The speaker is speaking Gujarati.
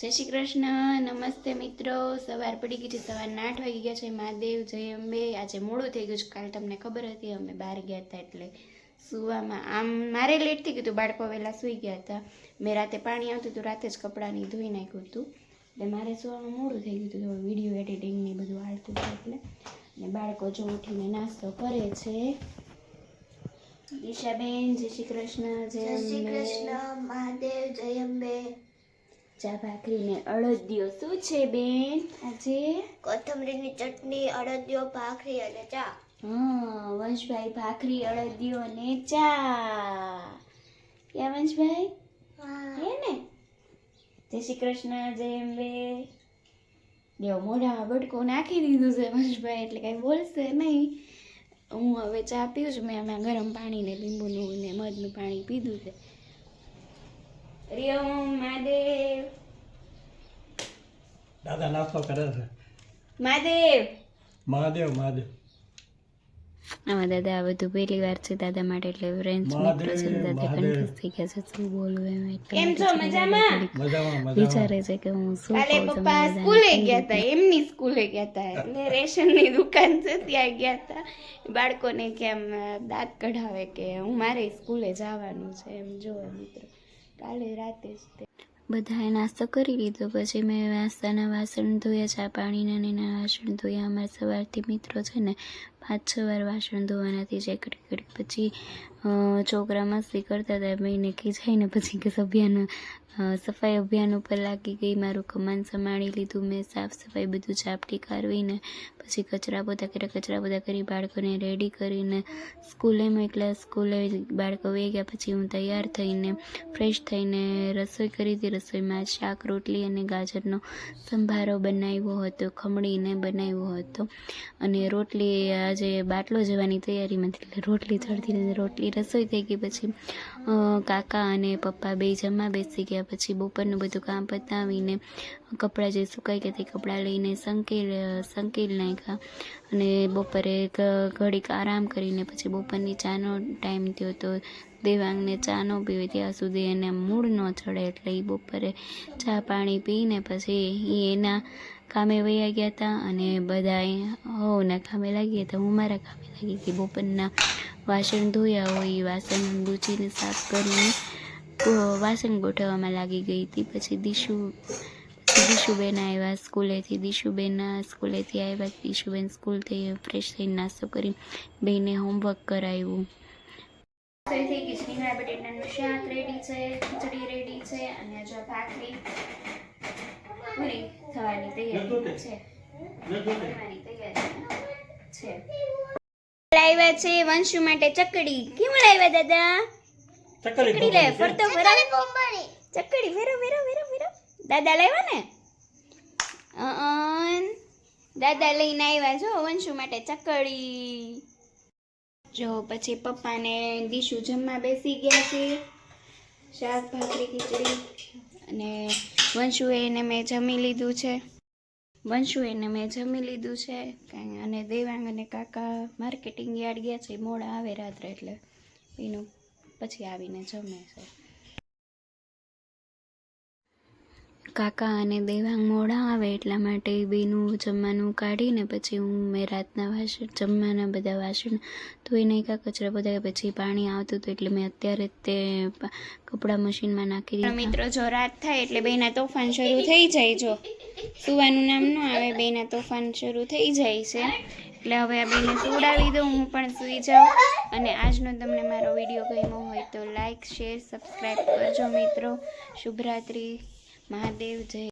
જય શ્રી કૃષ્ણ, નમસ્તે મિત્રો. સવાર પડી ગઈ છે, સવારના 8 વાગી ગયા છે. મહાદેવ, જય અંબે. આજે મોડું થઈ ગયું છે. કાલે તમને ખબર હતી અમે બહાર ગયા હતા એટલે સુવામાં આમ મારે લેટ થઈ ગયું હતું. બાળકો વહેલા સૂઈ ગયા હતા. મેં રાતે પાણી આવતું હતું, રાતે જ કપડાંની ધોઈ નાખ્યું હતું એટલે મારે સુવામાં મોડું થઈ ગયું હતું. વિડીયો એડિટિંગ ને બધું હાલતું હતું એટલે. અને બાળકો જો ઉઠીને નાસ્તો કરે છે. દિશાબેન, જય શ્રી કૃષ્ણ. જય શ્રી કૃષ્ણ, મહાદેવ, જય અંબે. ચા ભાખરી ને અડદિયો. શું છે બેન આજે? કોથમરીની ચટણી, અડદિયો, ભાખરી અને ચા. હા, વંશભાઈ ભાખરી, અડદિયો અને ચા. ક્યાં વંશભાઈ? હે ને? જય શ્રી કૃષ્ણ, જય અંબે. દેવ મોઢામાં બટકો નાખી દીધું છે વંશભાઈ એટલે કઈ બોલશે નહીં. હું હવે ચા પીઉં છું. મેં આમાં ગરમ પાણી ને લીંબુનું ને મધનું પાણી પીધું છે. હરિઓમ મહાદેવ. દાદા નાસ્તો કરે છે. મહાદેવ મહાદેવ મહાદેવ. આમાં દાદા આ બધું પહેલી વાર છે દાદા માટે એટલે ફ્રેન્ડ્સ મિત્રો છે દાદા કન્ફ્યુઝ થઈ ગયા છે શું બોલવું એમ. કેમ છો? મજામાં? મજામાં વિચારે છે કે હું શું કાલે કહું. પપ્પા સ્કૂલે ગયા હતા, એમની સ્કૂલે ગયા હતા એટલે રેશનની દુકાન છે ત્યાં ગયા હતા. બાળકોને કેમ દાંત કઢાવે કે હું મારે સ્કૂલે જવાનું છે એમ. જો મિત્રો કાલે રાતે જ બધાએ નાસ્તો કરી લીધો. પછી મેં નાસ્તાના વાસણ ધોયા, ચા પાણીના એના વાસણ ધોયા. અમારા સવારથી મિત્રો છે ને 5-6 વાર વાસણ ધોવાનાથી જે ઘડી પછી છોકરા મસ્તી કરતા હતા ભાઈને ખીજાઈને પછી કે સફાઈ અભિયાન ઉપર લાગી ગઈ. મારું કમાન સંભાળી લીધું મેં, સાફ સફાઈ બધું ઝાપટી કાઢવીને પછી કચરા પોતા કરી બાળકોને રેડી કરીને સ્કૂલે મોકલ્યા. સ્કૂલે બાળકો વહી ગયા પછી હું તૈયાર થઈને ફ્રેશ થઈને રસોઈ કરી હતી. રસોઈમાં શાક, રોટલી અને ગાજરનો સંભારો બનાવ્યો હતો, ખમણીને બનાવ્યો હતો. અને રોટલી આજે બાટલો જવાની તૈયારીમાં એટલે રોટલી ચડતી રોટલી રસોઈ થઈ ગઈ. પછી કાકા અને પપ્પા બે જમવા બેસી ગયા. પછી બપોરનું બધું કામ પતાવીને કપડાં જે સુકાઈ ગયા તે કપડાં લઈને સંકેલ નાખ્યા. અને બપોરે ઘડીક આરામ કરીને પછી બપોરની ચાનો ટાઈમ થયો તો દેવાંગને ચા ન પીવે ત્યાં સુધી એને મૂડ ન ચડે એટલે એ બપોરે ચા પાણી પીને પછી એ એના કામે વયા ગયા હતા. અને બધા હોના કામે લાગી હતા. હું મારા કામે લાગી ગઈ. બપોરના વાસણ ધોયા હોય એ વાસણ લૂછીને સાફ કરીને વાસણ ગોઠવવામાં લાગી ગઈ હતી. પછી દીશુબેન આવ્યા સ્કૂલેથી. સ્કૂલેથી આવ્યા. દીશુબેન સ્કૂલથી ફ્રેશ થઈને નાસ્તો કરી બેને હોમવર્ક કરાવ્યું. થઈ ગઈ છે. રીંગણા બટેટાનું શાક રેડી છે, ખીચડી રેડી છે અને જો ભાખરી પૂરી થવાની તૈયારી છે. લાવ્યા છે વંશુ માટે ચકડી. કેમ લાવ્યા દાદા? ચકડી લે ફરતો ફરા. ચકડી ફેરો. દાદા લાવ્યા ને? દાદા લઈને આવ્યા જો વંશુ માટે ચકડી. જો પછી પપ્પાને દીશુ જમવા બેસી ગયા છે. શાક, ભાખરી, ખીચડી અને વંશુએ મેં જમી લીધું છે. અને દેવાંગ અને કાકા માર્કેટિંગ યાર્ડ ગયા છે. મોડા આવે રાત્રે એટલે એનું પછી આવીને જમે છે. કાકા અને દેવાંગ મોડા આવે એટલા માટે બેનું જમવાનું કાઢીને પછી મેં રાતના જમવાના બધા વાસણ ધોઈ નાખ્યા, કચરા બધા. પછી પાણી આવતું હતું એટલે મેં અત્યારે તે કપડાં મશીનમાં નાખી દીધા. મિત્રો જો રાત થાય એટલે બેના તોફાન શરૂ થઈ જાય. જો સુવાનું નામ ન આવે, બેના તોફાન શરૂ થઈ જાય છે. એટલે હવે આ બેને સુવડાવી દઉં, હું પણ સૂઈ જાઉં. અને આજનો તમને મારો વિડીયો ગમ્યો હોય તો લાઈક, શેર, સબસ્ક્રાઈબ કરજો મિત્રો. શુભરાત્રિ. મહાદેવ, જય